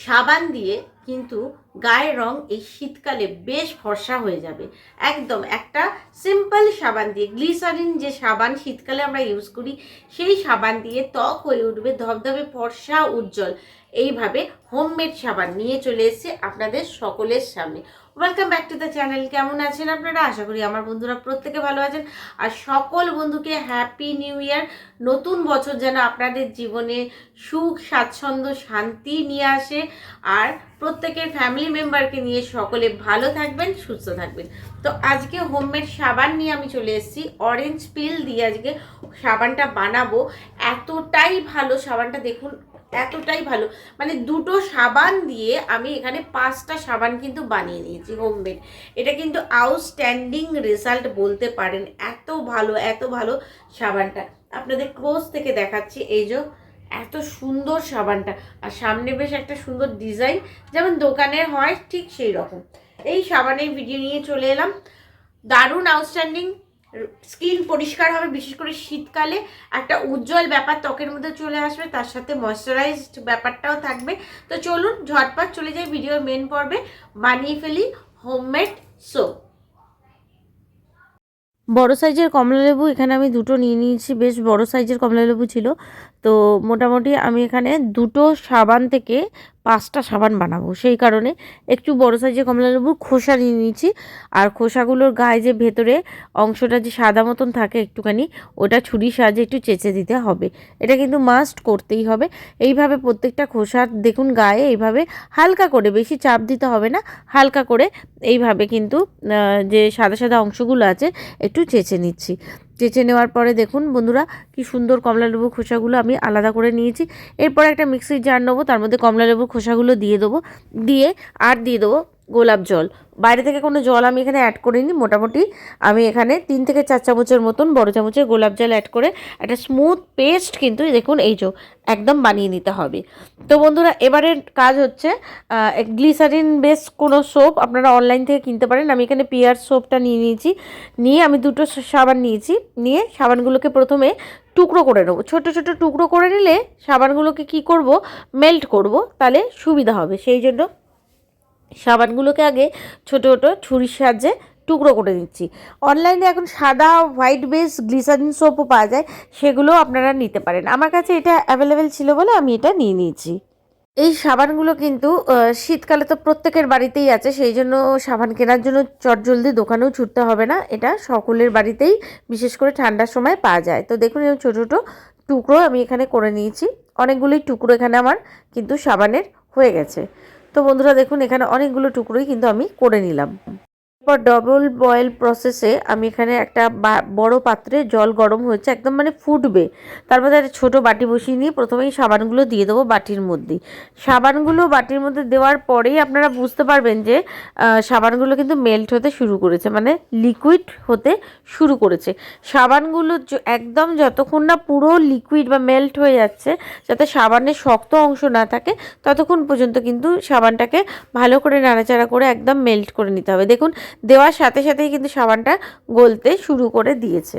সাবান দিয়ে কিন্তু গায়ের রং এই শীতকালে বেশ ফর্সা হয়ে যাবে। একদম একটা সিম্পল সাবান দিয়ে, গ্লিসারিন যে সাবান শীতকালে আমরা ইউজ করি, সেই সাবান দিয়ে ত্বক হয়ে উঠবে ধবধবে ফর্সা উজ্জ্বল। এইভাবে হোমমেড সাবান নিয়ে চলে এসেছে আপনাদের সকলের সামনে। Welcome back to the channel. কেমন আছেন আপনারা? আশা করি আমার বন্ধুরা প্রত্যেকে ভালো আছেন। আর সকল বন্ধুকে হ্যাপি নিউ ইয়ার। নতুন বছর যেন আপনাদের জীবনে সুখ, স্বাচ্ছন্দ্য, শান্তি নিয়ে আসে। আর প্রত্যেকের ফ্যামিলি মেম্বারকে নিয়ে সকলে ভালো থাকবেন, সুস্থ থাকবেন। তো আজকে হোমমেড সাবান নিয়ে আমি চলে এসেছি। অরেঞ্জ পিল দিয়ে আজকে সাবানটা বানাবো। এতটাই ভালো সাবানটা, দেখুন এতটাই ভালো, মানে দুটো সাবান দিয়ে আমি এখানে 5টা সাবান কিন্তু বানিয়ে নিয়েছি হোমমেড। এটা কিন্তু আউটস্ট্যান্ডিং রেজাল্ট বলতে পারেন। এত ভালো, এত ভালো সাবানটা। আপনাদের ক্লোজ থেকে দেখাচ্ছি। এই যে এত সুন্দর সাবানটা, আর সামনে বেশ একটা সুন্দর ডিজাইন, যেমন দোকানের হয় ঠিক সেই রকম। এই সাবানের ভিডিও নিয়ে চলে এলাম। দারুণ আউটস্ট্যান্ডিং, স্কিন পরিষ্কার হবে, বিশেষ করে শীতকালে একটা উজ্জ্বল ব্যাপার ত্বকের মধ্যে চলে আসবে, তার সাথে ময়শ্চারাইজড ব্যাপারটাও থাকবে। তো চলুন ঝটপট চলে যাই ভিডিওর মেন পর্বে, বানিয়ে ফেলি হোমমেড সোপ। বড় সাইজের কমলালেবু এখানে আমি দুটো নিয়ে নিয়েছি। বেশ বড় সাইজের কমলালেবু ছিল। তো মোটামুটি আমি এখানে দুটো সাবান থেকে 5টা সাবান বানাবো, সেই কারণে একটু বড় সাইজের কমলালেবুর খোসা নিয়ে নিয়েছি। আর খোসাগুলোর গায়ে যে ভেতরে অংশটা যে সাদা মতন থাকে একটুখানি, ওটা ছুরির সাহায্যে একটু চেঁচে দিতে হবে। এটা কিন্তু মাস্ট করতেই হবে। এইভাবে প্রত্যেকটা খোসার দেখুন গায়ে এইভাবে হালকা করে, বেশি চাপ দিতে হবে না, হালকা করে এইভাবে কিন্তু যে সাদা সাদা অংশগুলো আছে একটু চেঁচে নিচ্ছি। চেঁচে নেওয়ার পরে দেখুন বন্ধুরা কি সুন্দর কমলালেবুর খোসাগুলো আমি আলাদা করে নিয়েছি। এরপর একটা মিক্সির জার নেবো, তার মধ্যে কমলালেবুর খোসাগুলো দিয়ে দেবো, দিয়ে দেবো গোলাপ জল। বাইরে থেকে কোনো জল আমি এখানে অ্যাড করিনি। মোটামুটি আমি এখানে 3 থেকে 4 চামচের মতন বড় চামচের গোলাপ জল অ্যাড করে একটা স্মুথ পেস্ট কিন্তু দেখুন এই যে একদম বানিয়ে নিতে হবে। তো বন্ধুরা এবারের কাজ হচ্ছে গ্লিসারিন বেস কোনো সোপ আপনারা অনলাইন থেকে কিনতে পারেন। আমি এখানে পিয়ার সোপটা নিয়ে নিয়েছি। নিয়ে আমি দুটো সাবান নিয়েছি। নিয়ে সাবানগুলোকে প্রথমে টুকরো করে নেবো। ছোট ছোট টুকরো করে নিলে সাবানগুলোকে কি করব, মেল্ট করব, তাহলে সুবিধা হবে। সেই জন্য সাবানগুলোকে আগে ছোট ছোট ছুরির সাহায্যে টুকরো করে নিচ্ছি। অনলাইনে এখন সাদা হোয়াইট বেস গ্লিসারিন সোপও পাওয়া যায়, সেগুলো আপনারা নিতে পারেন। আমার কাছে এটা অ্যাভেলেবেল ছিল বলে আমি এটা নিয়ে নিয়েছি। এই সাবানগুলো কিন্তু শীতকালে তো প্রত্যেকের বাড়িতেই আছে, সেই জন্য সাবান কেনার জন্য চটজলদি দোকানেও ছুটতে হবে না। এটা সকলের বাড়িতেই বিশেষ করে ঠান্ডার সময় পাওয়া যায়। তো দেখুন এরকম ছোটো ছোটো টুকরো আমি এখানে করে নিয়েছি। অনেকগুলোই টুকরো এখানে আমার কিন্তু সাবানের হয়ে গেছে। তো বন্ধুরা দেখুন এখানে অনেকগুলো টুকরোই কিন্তু আমি করে নিলাম। এরপর ডবল বয়েল প্রসেসে আমি এখানে একটা বড় পাত্রে জল গরম হয়েছে, একদম মানে ফুটবে, তার মধ্যে একটা ছোটো বাটি বসিয়ে নিয়ে প্রথমেই সাবানগুলো দিয়ে দেবো বাটির মধ্যেই। সাবানগুলো বাটির মধ্যে দেওয়ার পরেই আপনারা বুঝতে পারবেন যে সাবানগুলো কিন্তু মেল্ট হতে শুরু করেছে, মানে লিকুইড হতে শুরু করেছে। সাবানগুলো একদম যতক্ষণ না পুরো লিকুইড বা মেল্ট হয়ে যাচ্ছে, যাতে সাবানের শক্ত অংশ না থাকে, ততক্ষণ পর্যন্ত কিন্তু সাবানটাকে ভালো করে নাড়াচাড়া করে একদম মেল্ট করে নিতে হবে। দেখুন দেওয়ার সাথে সাথেই কিন্তু সাবানটা গলতে শুরু করে দিয়েছে।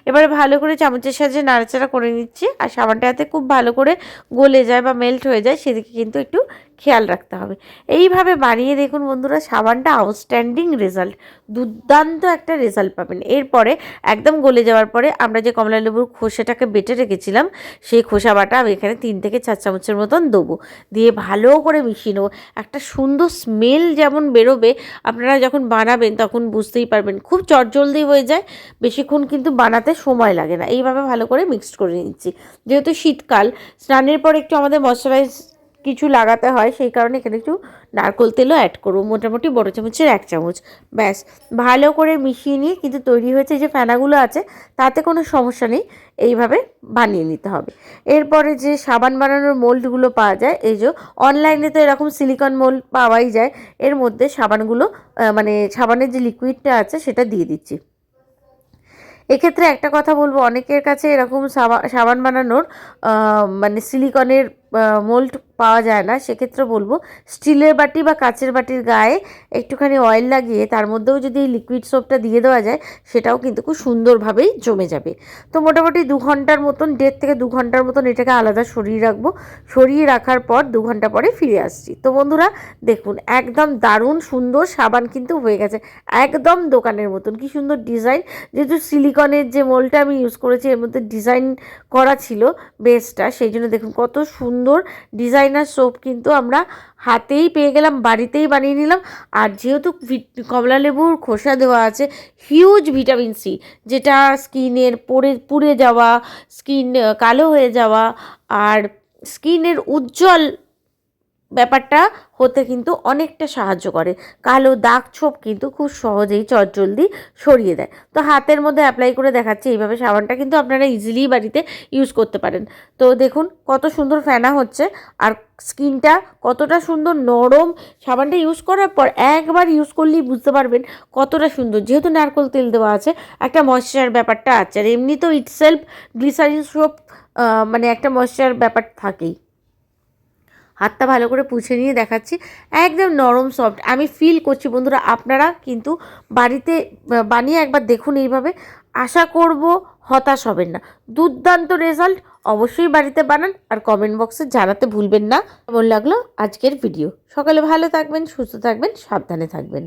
এবারে ভালো করে চামচের সাহায্যে নাড়াচাড়া করে নিচ্ছি। আর সাবানটা যাতে খুব ভালো করে গলে যায় বা মেল্ট হয়ে যায় সেদিকে কিন্তু একটু খেয়াল রাখতে হবে। এইভাবে বানিয়ে দেখুন বন্ধুরা, সাবানটা আউটস্ট্যান্ডিং রেজাল্ট, দুর্দান্ত একটা রেজাল্ট পাবেন। এরপরে একদম গলে যাওয়ার পরে আমরা যে কমলালেবুর খোসাটাকে বেটে রেখেছিলাম, সেই খোসা বাটা আমি এখানে 3 থেকে 4 চামচের মতন দেবো। দিয়ে ভালো করে মিশিয়ে নেবো। একটা সুন্দর স্মেল যেমন বেরোবে, আপনারা যখন বানাবেন তখন বুঝতেই পারবেন। খুব চটজলদি হয়ে যায়, বেশিক্ষণ কিন্তু বানাতে সময় লাগে না। এইভাবে ভালো করে মিক্সড করে নিচ্ছি। যেহেতু শীতকাল, স্নানের পর একটু আমাদের ময়শ্চারাইজ কিছু লাগাতে হয়, সেই কারণে এখানে একটু নারকেল তেলও অ্যাড করবো, মোটামুটি বড় চামচের 1 চামচ। ব্যাস ভালো করে মিশিয়ে নিয়ে কিন্তু তৈরি হয়েছে যে ফেনাগুলো আছে, তাতে কোনো সমস্যা নেই। এইভাবে বানিয়ে নিতে হবে। এরপরে যে সাবান বানানোর মোল্ডগুলো পাওয়া যায়, এই যে অনলাইনে তো এরকম সিলিকন মোল্ড পাওয়াই যায়, এর মধ্যে সাবানগুলো মানে সাবানের যে লিকুইডটা আছে সেটা দিয়ে দিচ্ছি। এক্ষেত্রে একটা কথা বলবো, অনেকের কাছে এরকম সাবান বানানোর মানে সিলিকনের মোল্ড পাওয়া যায় না, সেক্ষেত্রে বলবো স্টিলের বাটি বা কাচের বাটির গায়ে একটুখানি অয়েল লাগিয়ে তার মধ্যেও যদি এই লিকুইড সোপটা দিয়ে দেওয়া যায়, সেটাও কিন্তু খুব সুন্দরভাবেই জমে যাবে। তো মোটামুটি 2 ঘন্টার মতন, 1.5 থেকে 2 ঘন্টার মতন এটাকে আলাদা সরিয়ে রাখবো। সরিয়ে রাখার পর 2 ঘন্টা পরে ফিরে আসছি। তো বন্ধুরা দেখুন, একদম দারুণ সুন্দর সাবান কিন্তু হয়ে গেছে, একদম দোকানের মতন। কি সুন্দর ডিজাইন, যেহেতু সিলিকনের যে মোল্ডটা আমি ইউজ করেছি এর মধ্যে ডিজাইন করা ছিল বেসটা, সেই জন্য দেখুন কত সুন্দর ডিজাইনার সোপ কিন্তু আমরা হাতেই পেয়ে গেলাম, বাড়িতেই বানিয়ে নিলাম। আর যেহেতু কমলা লেবুর খোসা দেওয়া আছে, হিউজ ভিটামিন সি, যেটা স্কিনের পুড়ে যাওয়া, স্কিন কালো হয়ে যাওয়া আর স্কিনের উজ্জ্বল ব্যাপারটা হতে কিন্তু অনেকটা সাহায্য করে। কালো দাগ ছোপ কিন্তু খুব সহজেই চটজলদি সরিয়ে দেয়। তো হাতের মধ্যে অ্যাপ্লাই করে দেখাচ্ছি এইভাবে। সাবানটা কিন্তু আপনারা ইজিলি বাড়িতে ইউজ করতে পারেন। তো দেখুন কত সুন্দর ফেনা হচ্ছে আর স্কিনটা কতটা সুন্দর নরম। সাবানটা ইউজ করার পর একবার ইউজ করলেই বুঝতে পারবেন কতটা সুন্দর, যেহেতু নারকেল তেল দেওয়া আছে একটা ময়েশ্চার ব্যাপারটা আছে। আর এমনিতেও ইটসেলফ গ্লিসারিন সোপ মানে একটা ময়েশ্চার ব্যাপার থাকেই। হাতটা ভালো করে পুছে নিয়ে দেখাচ্ছি, একদম নরম সফট আমি ফিল করছি। বন্ধুরা আপনারা কিন্তু বাড়িতে বানিয়ে একবার দেখুন এইভাবে, আশা করব হতাশ হবেন না। দুর্দান্ত রেজাল্ট, অবশ্যই বাড়িতে বানান আর কমেন্ট বক্সে জানাতে ভুলবেন না কেমন লাগলো আজকের ভিডিও। সকালে ভালো থাকবেন, সুস্থ থাকবেন, সাবধানে থাকবেন।